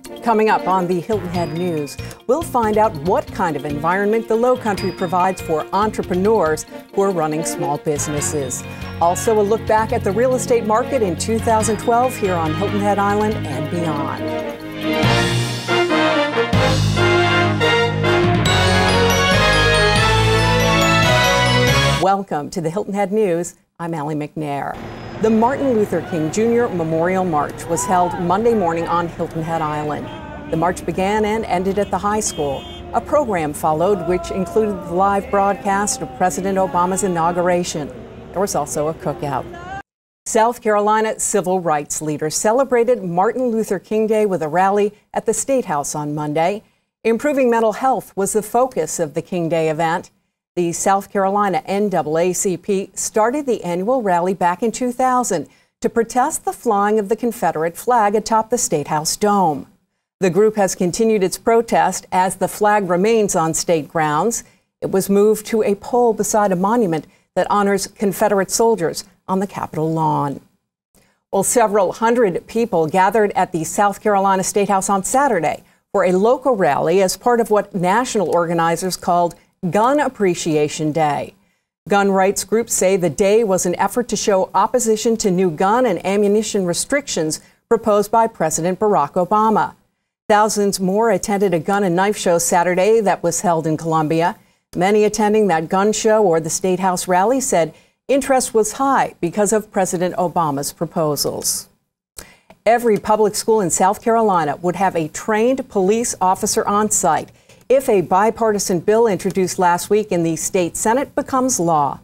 Coming up on the Hilton Head News, we'll find out what kind of environment the Lowcountry provides for entrepreneurs who are running small businesses. Also, a look back at the real estate market in 2012 here on Hilton Head Island and beyond. Welcome to the Hilton Head News. I'm Allie McNair. The Martin Luther King Jr. Memorial March was held Monday morning on Hilton Head Island. The march began and ended at the high school. A program followed which included the live broadcast of President Obama's inauguration. There was also a cookout. South Carolina civil rights leaders celebrated Martin Luther King Day with a rally at the State House on Monday. Improving mental health was the focus of the King Day event. The South Carolina NAACP started the annual rally back in 2000 to protest the flying of the Confederate flag atop the State House dome. The group has continued its protest as the flag remains on state grounds. It was moved to a pole beside a monument that honors Confederate soldiers on the Capitol lawn. Well, several hundred people gathered at the South Carolina State House on Saturday for a local rally as part of what national organizers called Gun Appreciation Day. Gun rights groups say the day was an effort to show opposition to new gun and ammunition restrictions proposed by President Barack Obama. Thousands more attended a gun and knife show Saturday that was held in Columbia. Many attending that gun show or the State House rally said interest was high because of President Obama's proposals. Every public school in South Carolina would have a trained police officer on site if a bipartisan bill introduced last week in the state Senate becomes law.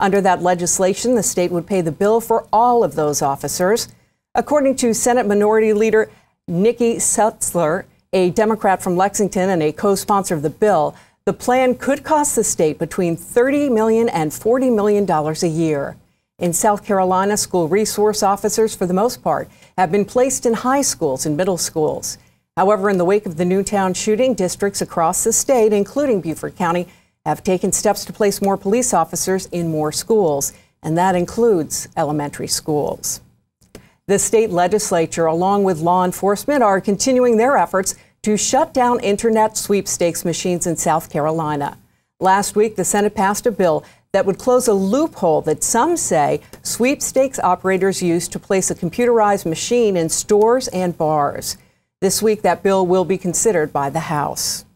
Under that legislation, the state would pay the bill for all of those officers. According to Senate Minority Leader Nikki Sutzler, a Democrat from Lexington and a co-sponsor of the bill, the plan could cost the state between $30 million and $40 million a year. In South Carolina, school resource officers, for the most part, have been placed in high schools and middle schools. However, in the wake of the Newtown shooting, districts across the state, including Beaufort County, have taken steps to place more police officers in more schools, and that includes elementary schools. The state legislature, along with law enforcement, are continuing their efforts to shut down internet sweepstakes machines in South Carolina. Last week, the Senate passed a bill that would close a loophole that some say sweepstakes operators use to place a computerized machine in stores and bars. This week, that bill will be considered by the House.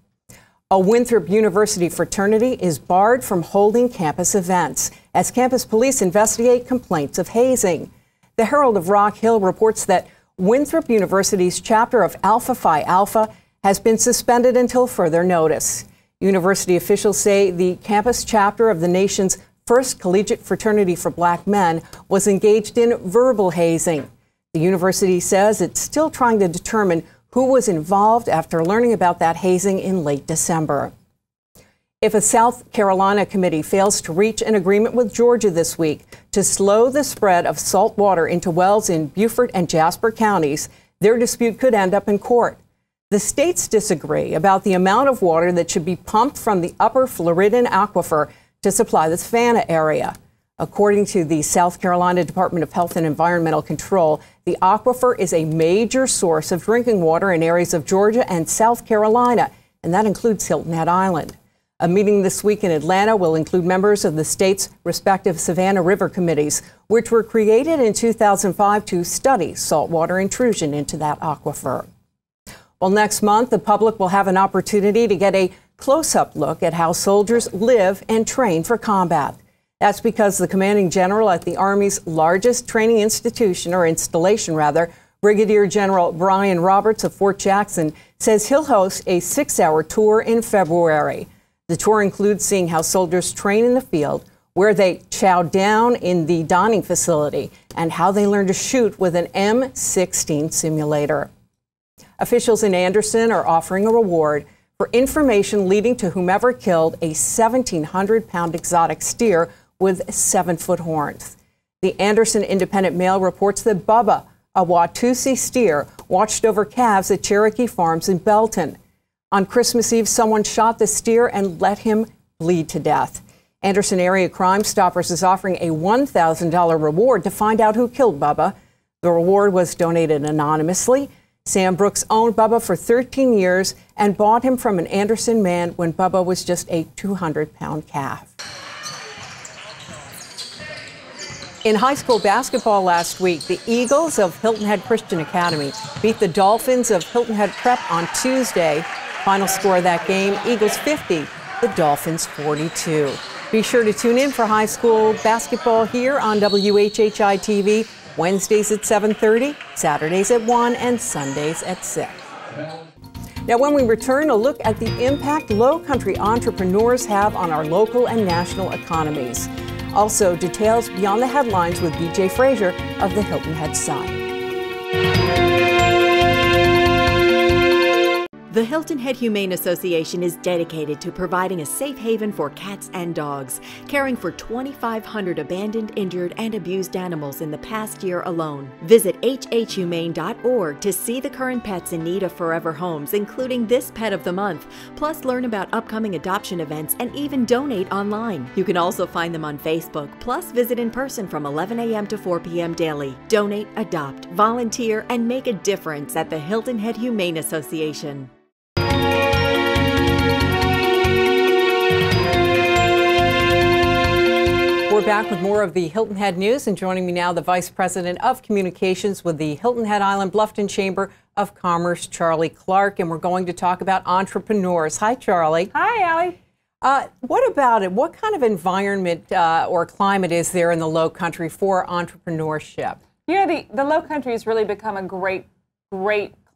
A Winthrop University fraternity is barred from holding campus events as campus police investigate complaints of hazing. The Herald of Rock Hill reports that Winthrop University's chapter of Alpha Phi Alpha has been suspended until further notice. University officials say the campus chapter of the nation's first collegiate fraternity for black men was engaged in verbal hazing. The university says it's still trying to determine who was involved after learning about that hazing in late December. If a South Carolina committee fails to reach an agreement with Georgia this week to slow the spread of salt water into wells in Beaufort and Jasper counties, their dispute could end up in court. The states disagree about the amount of water that should be pumped from the upper Floridian aquifer to supply the Savannah area. According to the South Carolina Department of Health and Environmental Control, the aquifer is a major source of drinking water in areas of Georgia and South Carolina, and that includes Hilton Head Island. A meeting this week in Atlanta will include members of the state's respective Savannah River committees, which were created in 2005 to study saltwater intrusion into that aquifer. Well, next month, the public will have an opportunity to get a close-up look at how soldiers live and train for combat. That's because the commanding general at the Army's largest training institution, or installation rather, Brigadier General Brian Roberts of Fort Jackson, says he'll host a 6-hour tour in February. The tour includes seeing how soldiers train in the field, where they chow down in the dining facility, and how they learn to shoot with an M16 simulator. Officials in Anderson are offering a reward for information leading to whomever killed a 1,700-pound exotic steer with 7-foot horns. The Anderson Independent Mail reports that Bubba, a Watusi steer, watched over calves at Cherokee Farms in Belton. On Christmas Eve, someone shot the steer and let him bleed to death. Anderson Area Crime Stoppers is offering a $1,000 reward to find out who killed Bubba. The reward was donated anonymously. Sam Brooks owned Bubba for 13 years and bought him from an Anderson man when Bubba was just a 200-pound calf. In high school basketball last week, the Eagles of Hilton Head Christian Academy beat the Dolphins of Hilton Head Prep on Tuesday. Final score of that game, Eagles 50, the Dolphins 42. Be sure to tune in for high school basketball here on WHHI TV, Wednesdays at 7:30, Saturdays at 1, and Sundays at 6. Now, when we return, a look at the impact low-country entrepreneurs have on our local and national economies. Also, details beyond the headlines with BJ Frazier of the Hilton Head Sun. The Hilton Head Humane Association is dedicated to providing a safe haven for cats and dogs, caring for 2,500 abandoned, injured, and abused animals in the past year alone. Visit hhhumane.org to see the current pets in need of forever homes, including this Pet of the Month, plus learn about upcoming adoption events and even donate online. You can also find them on Facebook, plus visit in person from 11 a.m. to 4 p.m. daily. Donate, adopt, volunteer, and make a difference at the Hilton Head Humane Association. We're back with more of the Hilton Head News, and joining me now, the Vice President of Communications with the Hilton Head Island Bluffton Chamber of Commerce, Charlie Clark, and we're going to talk about entrepreneurs. Hi, Charlie. Hi, Allie. What about it? What kind of environment or climate is there in the Low Country for entrepreneurship? You know, the Low Country has really become a great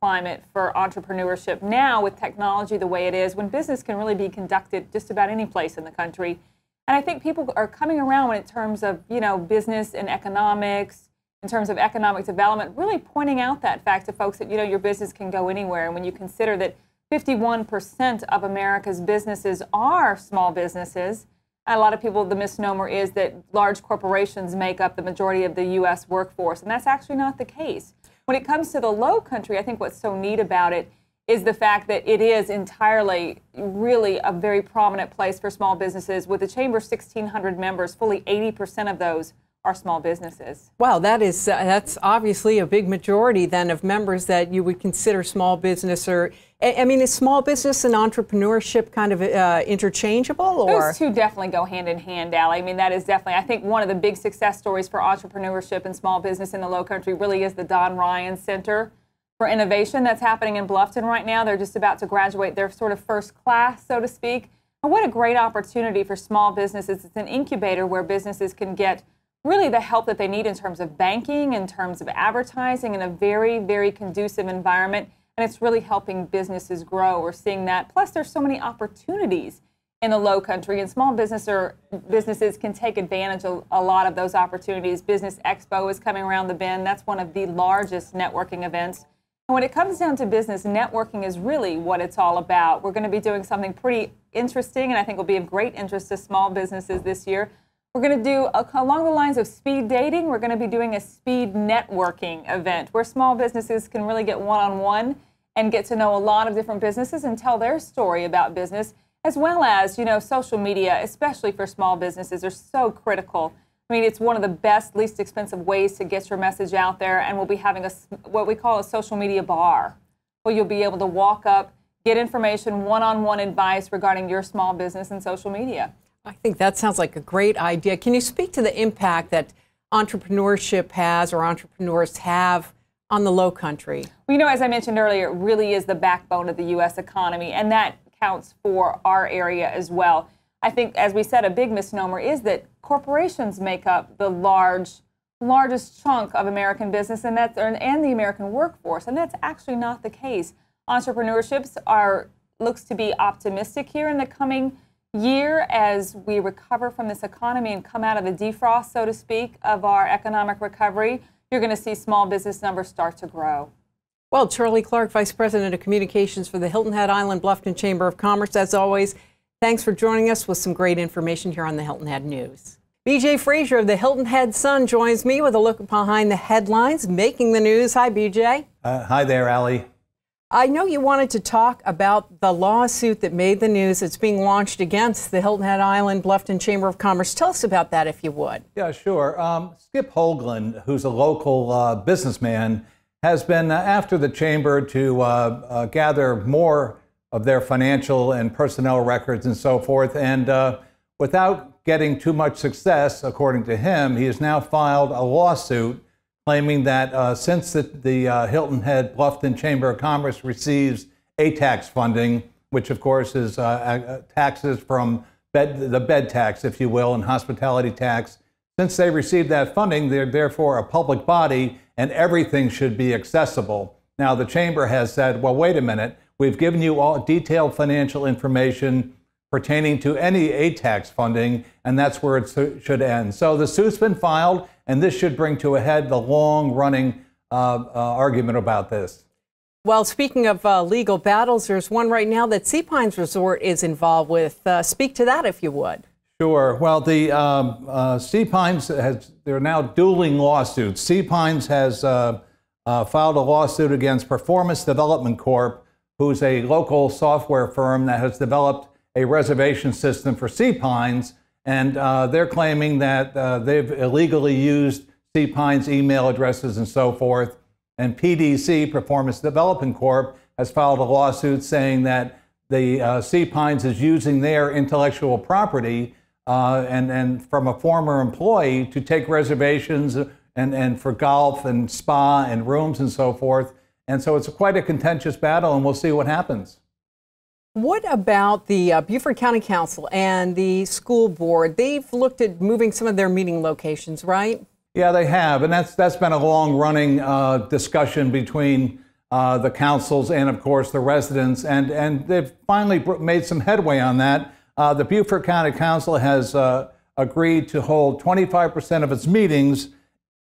climate for entrepreneurship now with technology the way it is, when business can really be conducted just about any place in the country. And I think people are coming around in terms of, you know, business and economics, in terms of economic development, really pointing out that fact to folks that, you know, your business can go anywhere. And when you consider that 51% of America's businesses are small businesses, a lot of people, the misnomer is that large corporations make up the majority of the U.S. workforce, and that's actually not the case. When it comes to the Low Country, I think what's so neat about it is the fact that it is entirely, really a very prominent place for small businesses. With the Chamber's 1,600 members, fully 80% of those are small businesses. Wow, that's obviously a big majority then of members that you would consider small business. Or, I mean, is small business and entrepreneurship kind of interchangeable? Or? Those two definitely go hand in hand, Allie. I mean, that is definitely, I think one of the big success stories for entrepreneurship and small business in the Low Country really is the Don Ryan Center for Innovation that's happening in Bluffton right now. They're just about to graduate their sort of first class, so to speak. And what a great opportunity for small businesses. It's an incubator where businesses can get really the help that they need in terms of banking, in terms of advertising, in a very, very conducive environment. And it's really helping businesses grow. We're seeing that. Plus, there's so many opportunities in the Low Country, and small businesses can take advantage of a lot of those opportunities. Business Expo is coming around the bend. That's one of the largest networking events. And when it comes down to business, networking is really what it's all about. We're going to be doing something pretty interesting, and I think will be of great interest to small businesses this year. We're going to do, along the lines of speed dating, we're going to be doing a speed networking event where small businesses can really get one-on-one and get to know a lot of different businesses and tell their story about business, as well as, you know, social media, especially for small businesses, are so critical. I mean, it's one of the best, least expensive ways to get your message out there, and we'll be having what we call a social media bar, where you'll be able to walk up, get information, one-on-one advice regarding your small business and social media. I think that sounds like a great idea. Can you speak to the impact that entrepreneurship has or entrepreneurs have on the Low Country? Well, you know, as I mentioned earlier, it really is the backbone of the U.S. economy, and that counts for our area as well. I think, as we said, a big misnomer is that corporations make up the largest chunk of American business and the American workforce, and that's actually not the case. Entrepreneurship looks to be optimistic here in the coming year as we recover from this economy and come out of the defrost, so to speak, of our economic recovery. You're going to see small business numbers start to grow. Well, Charlie Clark, Vice President of Communications for the Hilton Head Island Bluffton Chamber of Commerce, as always, thanks for joining us with some great information here on the Hilton Head News. BJ Frazier of the Hilton Head Sun joins me with a look behind the headlines making the news. Hi, BJ. Hi there, Allie. I know you wanted to talk about the lawsuit that made the news that's being launched against the Hilton Head Island Bluffton Chamber of Commerce. Tell us about that, if you would. Yeah, sure. Skip Hoagland, who's a local businessman, has been after the chamber to gather more of their financial and personnel records and so forth. And without getting too much success, according to him, he has now filed a lawsuit claiming that since the Hilton Head Bluffton Chamber of Commerce receives tax funding, which of course is taxes from the bed tax, if you will, and hospitality tax, since they received that funding, they're therefore a public body and everything should be accessible. Now, the chamber has said, well, wait a minute, we've given you all detailed financial information pertaining to any tax funding, and that's where it should end. So the suit's been filed, and this should bring to a head the long-running argument about this. Well, speaking of legal battles, there's one right now that Sea Pines Resort is involved with. Speak to that, if you would. Sure. Well, the Sea Pines there are now dueling lawsuits. Sea Pines has filed a lawsuit against Performance Development Corp., who's a local software firm that has developed a reservation system for Sea Pines, and they're claiming that they've illegally used Sea Pines email addresses and so forth. And PDC, Performance Development Corp., has filed a lawsuit saying that the Sea Pines is using their intellectual property and from a former employee to take reservations and for golf and spa and rooms and so forth. And so it's quite a contentious battle, and we'll see what happens. What about the Beaufort County Council and the school board? They've looked at moving some of their meeting locations, right? Yeah, they have, and that's been a long-running discussion between the councils and, of course, the residents, and they've finally made some headway on that. The Beaufort County Council has agreed to hold 25% of its meetings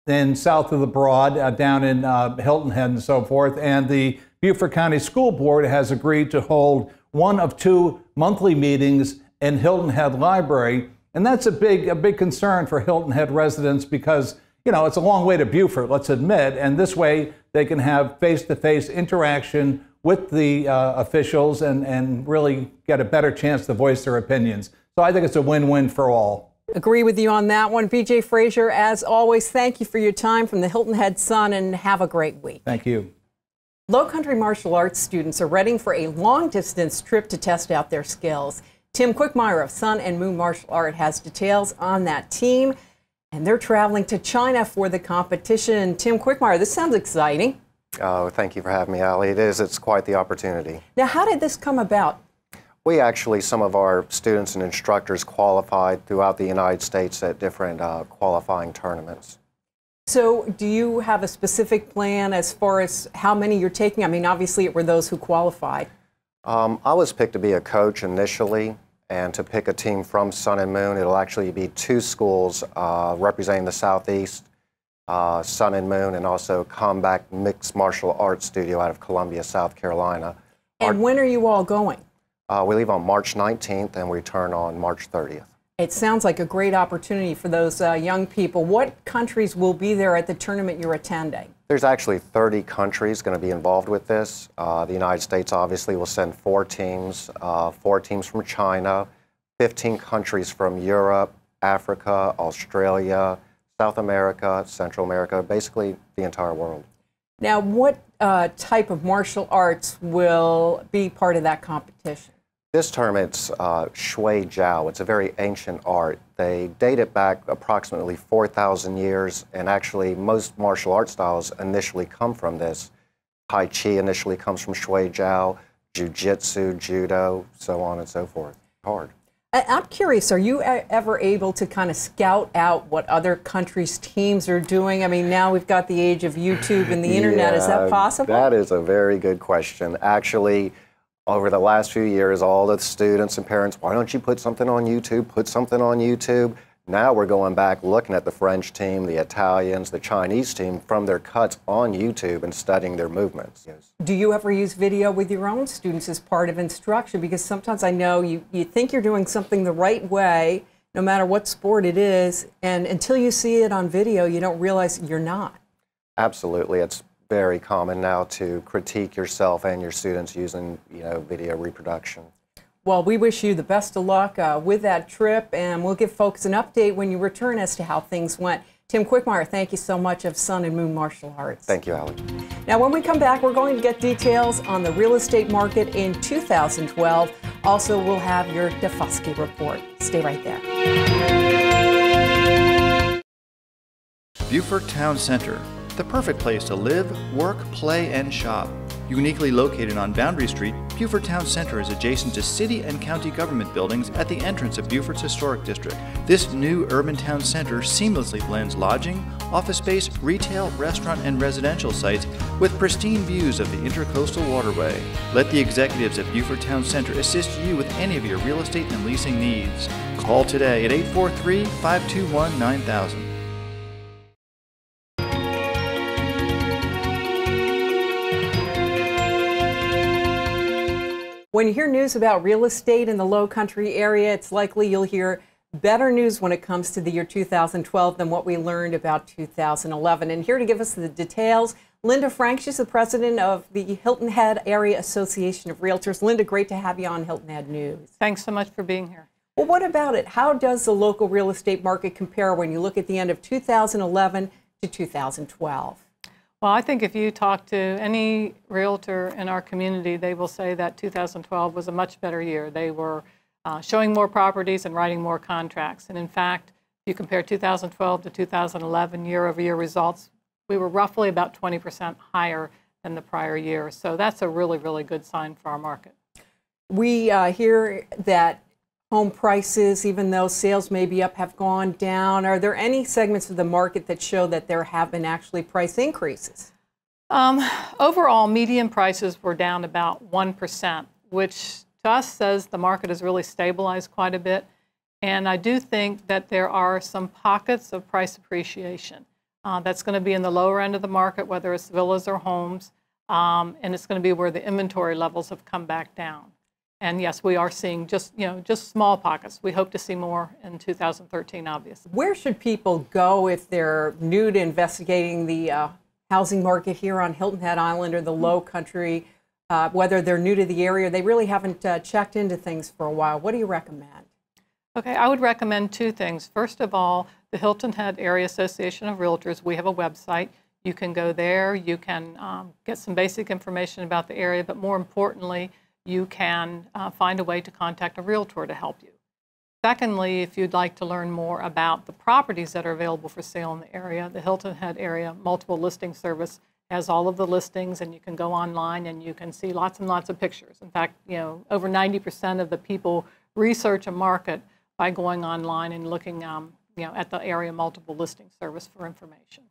in south of the Broad, down in Hilton Head and so forth, and the Beaufort County School Board has agreed to hold one of 2 monthly meetings in Hilton Head Library. And that's a big concern for Hilton Head residents because, you know, it's a long way to Beaufort, let's admit, and this way they can have face-to-face interaction with the officials and really get a better chance to voice their opinions. So I think it's a win-win for all. Agree with you on that one. B.J. Frazier, as always, thank you for your time from the Hilton Head Sun, and have a great week. Thank you. Low Country Martial Arts students are ready for a long-distance trip to test out their skills. Tim Quickmeyer of Sun and Moon Martial Art has details on that team, and they're traveling to China for the competition. Tim Quickmeyer, this sounds exciting. Oh, thank you for having me, Allie. It is. It's quite the opportunity. Now, how did this come about? We actually, some of our students and instructors qualified throughout the United States at different qualifying tournaments. So do you have a specific plan as far as how many you're taking? I mean, obviously it were those who qualified. I was picked to be a coach initially, and to pick a team from Sun and Moon. It'll actually be 2 schools representing the Southeast, Sun and Moon, and also Combat Mixed Martial Arts Studio out of Columbia, South Carolina. And when are you all going? We leave on March 19th and we return on March 30th. It sounds like a great opportunity for those young people. What countries will be there at the tournament you're attending? There's actually 30 countries going to be involved with this. The United States obviously will send 4 teams, 4 teams from China, 15 countries from Europe, Africa, Australia, South America, Central America, basically the entire world. Now, what type of martial arts will be part of that competition? This tournament's Shui Jiao. It's a very ancient art. They date it back approximately 4,000 years, and actually most martial art styles initially come from this. Tai Chi initially comes from Shui Jiao, Jiu-Jitsu, Judo, so on and so forth. Hard. I'm curious, are you ever able to kind of scout out what other countries' teams are doing? I mean, now we've got the age of YouTube and the internet. Is that possible? That is a very good question. Actually, over the last few years, all the students and parents, why don't you put something on YouTube? Put something on YouTube. Now we're going back looking at the French team, the Italians, the Chinese team from their cuts on YouTube and studying their movements. Yes. Do you ever use video with your own students as part of instruction? Because sometimes I know you think you're doing something the right way, no matter what sport it is, and until you see it on video, you don't realize you're not. Absolutely. It's very common now to critique yourself and your students using, video reproduction. Well, we wish you the best of luck with that trip, and we'll give folks an update when you return as to how things went. Tim Quickmeyer, thank you so much, of Sun and Moon Martial Arts. Thank you, Allie. Now, when we come back, we're going to get details on the real estate market in 2012. Also, we'll have your Daufuskie report. Stay right there. Beaufort Town Center, the perfect place to live, work, play, and shop. Uniquely located on Boundary Street, Beaufort Town Center is adjacent to city and county government buildings at the entrance of Beaufort's historic district. This new urban town center seamlessly blends lodging, office space, retail, restaurant, and residential sites with pristine views of the Intercoastal Waterway. Let the executives at Beaufort Town Center assist you with any of your real estate and leasing needs. Call today at 843-521-9000. When you hear news about real estate in the Low Country area, it's likely you'll hear better news when it comes to the year 2012 than what we learned about 2011. And here to give us the details, Linda Frank. She's the president of the Hilton Head Area Association of Realtors. Linda, great to have you on Hilton Head News. Thanks so much for being here. Well, what about it? How does the local real estate market compare when you look at the end of 2011 to 2012? Well, I think if you talk to any realtor in our community, they will say that 2012 was a much better year. They were showing more properties and writing more contracts. And in fact, if you compare 2012 to 2011 year-over-year results, we were roughly about 20% higher than the prior year. So that's a really, really good sign for our market. We hear that home prices, even though sales may be up, have gone down. Are there any segments of the market that show that there have been actually price increases? Overall, median prices were down about 1%, which to us says the market has really stabilized quite a bit. And I do think that there are some pockets of price appreciation. That's going to be in the lower end of the market, whether it's villas or homes, and it's going to be where the inventory levels have come back down. And yes, we are seeing just small pockets. We hope to see more in 2013, obviously. Where should people go if they're new to investigating the housing market here on Hilton Head Island or the Low Country? Whether they're new to the area, they really haven't checked into things for a while. What do you recommend? Okay, I would recommend two things. First of all, the Hilton Head Area Association of Realtors, we have a website. You can go there. You can get some basic information about the area, but more importantly, you can find a way to contact a realtor to help you. Secondly, if you'd like to learn more about the properties that are available for sale in the area, the Hilton Head Area Multiple Listing Service has all of the listings, and you can go online and you can see lots and lots of pictures. In fact, over 90% of the people research a market by going online and looking at the Area Multiple Listing Service for information.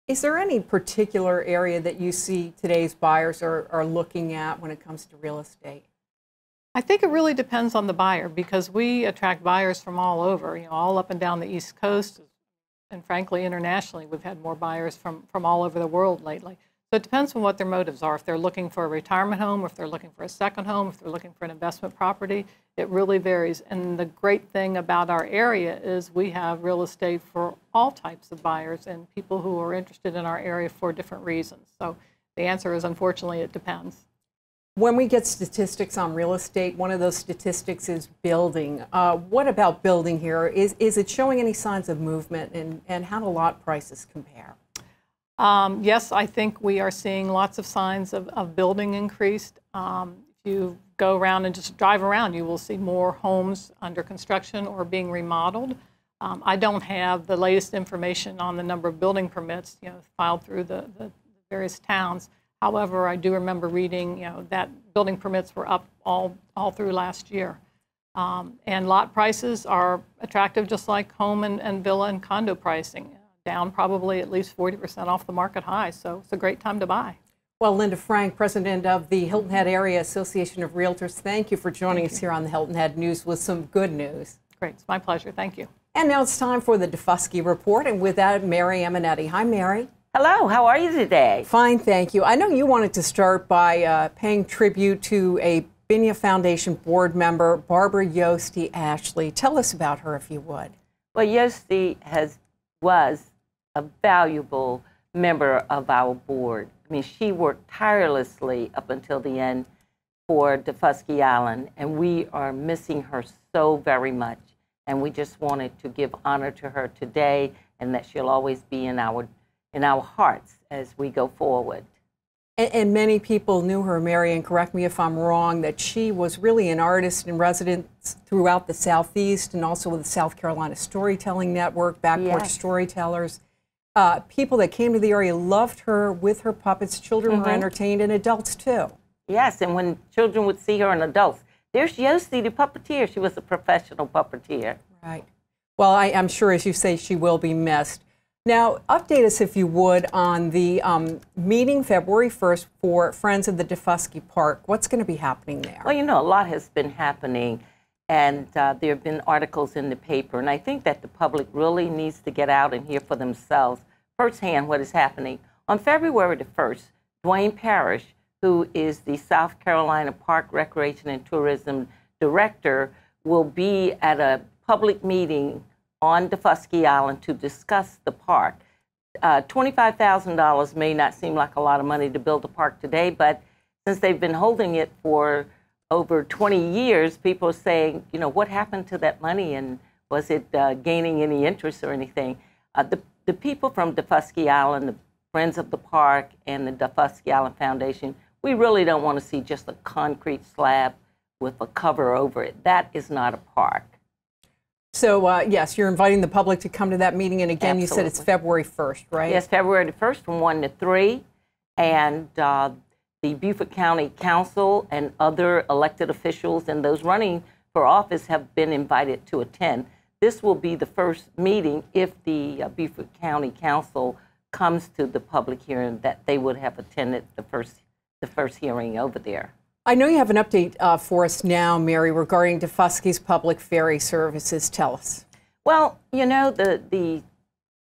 Is there any particular area that you see today's buyers are looking at when it comes to real estate? I think it really depends on the buyer, because we attract buyers from all over, all up and down the East Coast, and frankly, internationally, we've had more buyers from all over the world lately. So it depends on what their motives are. If they're looking for a retirement home, or if they're looking for a second home, if they're looking for an investment property, it really varies. And the great thing about our area is we have real estate for all types of buyers and people who are interested in our area for different reasons. So the answer is, unfortunately, it depends. When we get statistics on real estate, one of those statistics is building. What about building here? Is it showing any signs of movement, and how do lot prices compare? Yes, I think we are seeing lots of signs of building increased. If you go around and just drive around, you will see more homes under construction or being remodeled. I don't have the latest information on the number of building permits filed through the various towns. However, I do remember reading that building permits were up all through last year. And lot prices are attractive, just like home and villa and condo pricing, down probably at least 40% off the market high. So it's a great time to buy. Well, Linda Frank, president of the Hilton Head Area Association of Realtors, thank you for joining us here on the Hilton Head News with some good news. Great, it's my pleasure. Thank you. And now it's time for the Daufuskie Report, and with that, Mary Amonetti. Hi, Mary. Hello, how are you today? Fine, thank you. I know you wanted to start by paying tribute to a Binya Foundation board member, Barbara Yosti Ashley. Tell us about her, if you would. Well, Yosti was a valuable member of our board. I mean, she worked tirelessly up until the end for Daufuskie Island, and we are missing her so very much. And we just wanted to give honor to her today and that she'll always be in our hearts as we go forward. And many people knew her, Mary, and correct me if I'm wrong, that she was really an artist in residence throughout the Southeast and also with the South Carolina Storytelling Network, Backporch Storytellers. People that came to the area loved her with her puppets. Children were entertained, and adults too. Yes, and when children would see her and adults, there's Yossi, the puppeteer. She was a professional puppeteer. Right. Well, I'm sure, as you say, she will be missed. Now, update us, if you would, on the meeting February 1st for Friends of the Daufuskie Park. What's going to be happening there? Well, you know, a lot has been happening, and there have been articles in the paper, and I think that the public really needs to get out and hear for themselves firsthand what is happening. On February the 1st, Dwayne Parrish, who is the South Carolina Park Recreation and Tourism Director, will be at a public meeting on Daufuskie Island to discuss the park. $25,000 may not seem like a lot of money to build a park today, but since they've been holding it for over 20 years, people are saying, you know, what happened to that money, and was it gaining any interest or anything? The people from Daufuskie Island, the Friends of the Park, and the Daufuskie Island Foundation, we really don't want to see just a concrete slab with a cover over it. That is not a park. So, yes, you're inviting the public to come to that meeting, and again, you said it's February 1st, right? Yes, February the 1st from 1 to 3, and the Beaufort County Council and other elected officials and those running for office have been invited to attend. This will be the first meeting, if the Beaufort County Council comes to the public hearing, that they would have attended the first hearing over there. I know you have an update for us now, Mary, regarding Daufuskie's public ferry services. Tell us. Well, you know, the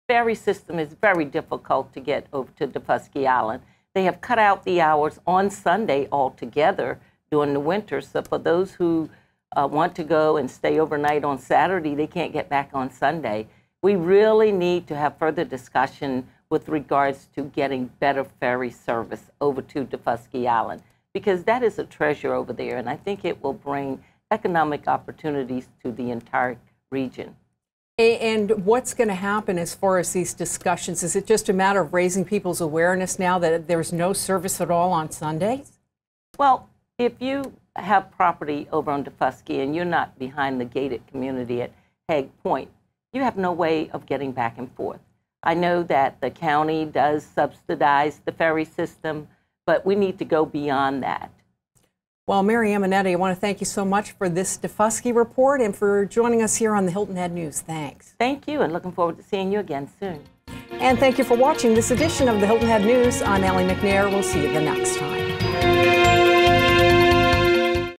ferry system is very difficult to get over to Daufuskie Island. They have cut out the hours on Sunday altogether during the winter. So for those who want to go and stay overnight on Saturday, they can't get back on Sunday. We really need to have further discussion with regards to getting better ferry service over to Daufuskie Island, because that is a treasure over there, and I think it will bring economic opportunities to the entire region. And what's going to happen as far as these discussions? Is it just a matter of raising people's awareness now that there's no service at all on Sundays? Well, if you have property over on Daufuskie and you're not behind the gated community at Hague Point, you have no way of getting back and forth. I know that the county does subsidize the ferry system, but we need to go beyond that. Well, Mary Amonetti, I want to thank you so much for this Daufuskie report and for joining us here on the Hilton Head News. Thanks. Thank you, and looking forward to seeing you again soon. And thank you for watching this edition of the Hilton Head News. I'm Allie McNair. We'll see you the next time.